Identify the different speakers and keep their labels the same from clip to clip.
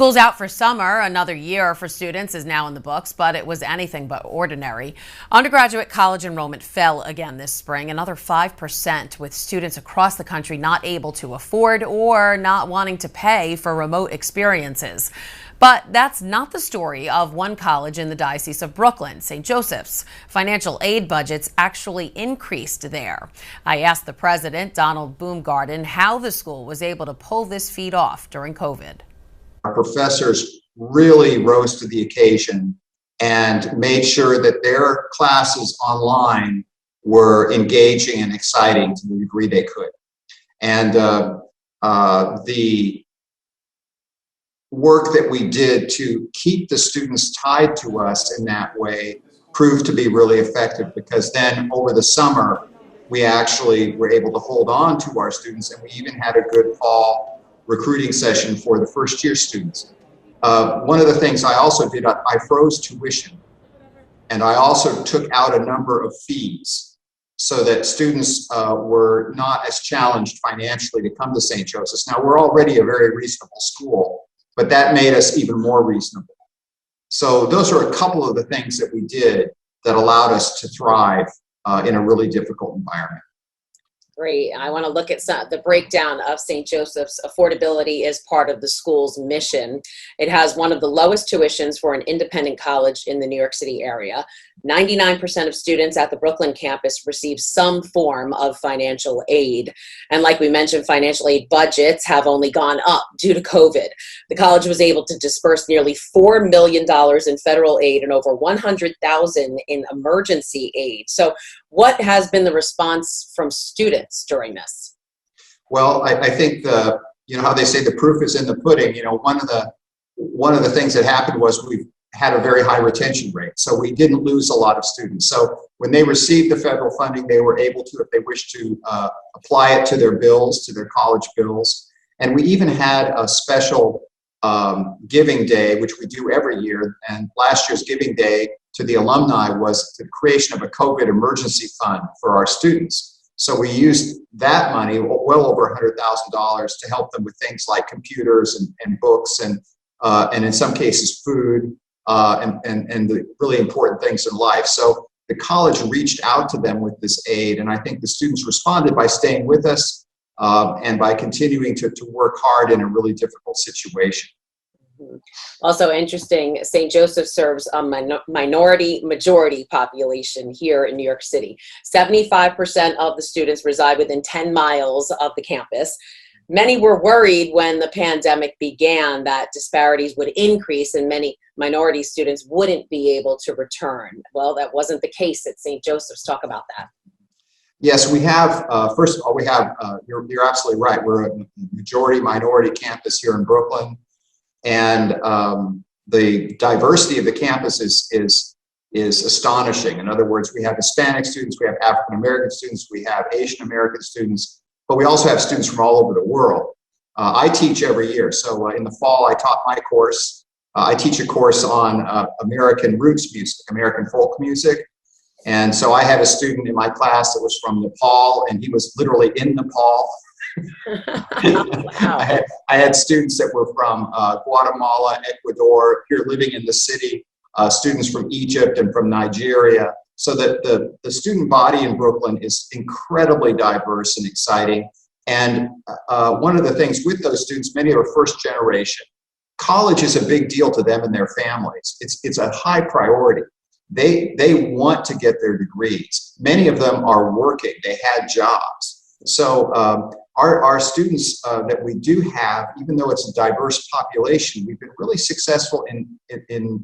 Speaker 1: School's out for summer. Another year for students is now in the books, but it was anything but ordinary. Undergraduate college enrollment fell again this spring, another 5%, with students across the country not able to afford or not wanting to pay for remote experiences. But that's not the story of one college in the Diocese of Brooklyn, St. Joseph's. Financial aid budgets actually increased there. I asked the president, Donald Boomgaarden, how the school was able to pull this feat off during COVID.
Speaker 2: Our professors really rose to the occasion and made sure that their classes online were engaging and exciting to the degree they could. And the work that we did to keep the students tied to us in that way proved to be really effective, because then over the summer, we actually were able to hold on to our students, and we even had a good fall recruiting session for the first year students. One of the things I also did, I froze tuition, and I also took out a number of fees so that students were not as challenged financially to come to St. Joseph's. Now, we're already a very reasonable school, but that made us even more reasonable. So those are a couple of the things that we did that allowed us to thrive in a really difficult environment.
Speaker 3: Great. I want to look at the breakdown of St. Joseph's. Affordability is part of the school's mission. It has one of the lowest tuitions for an independent college in the New York City area. 99% of students at the Brooklyn campus receive some form of financial aid. And like we mentioned, financial aid budgets have only gone up due to COVID. The college was able to disperse nearly $4 million in federal aid and over $100,000 in emergency aid. So what has been the response from students during this?
Speaker 2: Well, I think how they say the proof is in the pudding. One of the things that happened was we've had a very high retention rate, so we didn't lose a lot of students. So when they received the federal funding, they were able to, if they wished to, apply it to their bills, to their college bills. And we even had a special giving day, which we do every year. And last year's giving day to the alumni was the creation of a COVID emergency fund for our students. So we used that money, well over $100,000, to help them with things like computers and books and in some cases food and the really important things in life. So the college reached out to them with this aid, and I think the students responded by staying with us and by continuing to work hard in a really difficult situation.
Speaker 3: Also interesting, St. Joseph serves a minority-majority population here in New York City. 75% of the students reside within 10 miles of the campus. Many were worried when the pandemic began that disparities would increase and many minority students wouldn't be able to return. Well, that wasn't the case at St. Joseph's. Talk about that.
Speaker 2: Yes, we have, first of all, we have, you're absolutely right. We're a majority-minority campus here in Brooklyn. And the diversity of the campus is astonishing. In other words, we have Hispanic students, we have African-American students, we have Asian-American students, but we also have students from all over the world. I teach every year. So in the fall, I taught my course. I teach a course on American roots music, American folk music. And so I had a student in my class that was from Nepal, and he was literally in Nepal.
Speaker 3: Wow.
Speaker 2: I had students that were from Guatemala, Ecuador, here living in the city, students from Egypt and from Nigeria. So that the student body in Brooklyn is incredibly diverse and exciting. And one of the things with those students, many are first generation. College is a big deal to them and their families. It's a high priority. They want to get their degrees. Many of them are working. They had jobs. So our students that we do have, even though it's a diverse population, we've been really successful in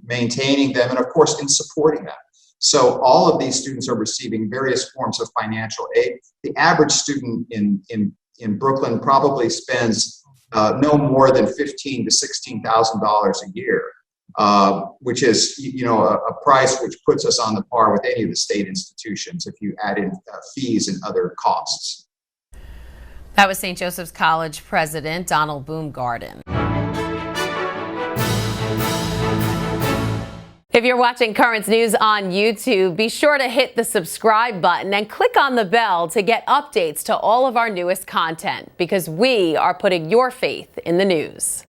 Speaker 2: maintaining them and, of course, in supporting them. So all of these students are receiving various forms of financial aid. The average student in Brooklyn probably spends no more than $15,000 to $16,000 a year, which is a price which puts us on the par with any of the state institutions if you add in fees and other costs.
Speaker 1: That was St. Joseph's College President Donald Boomgaarden. If you're watching Currents News on YouTube, be sure to hit the subscribe button and click on the bell to get updates to all of our newest content, because we are putting your faith in the news.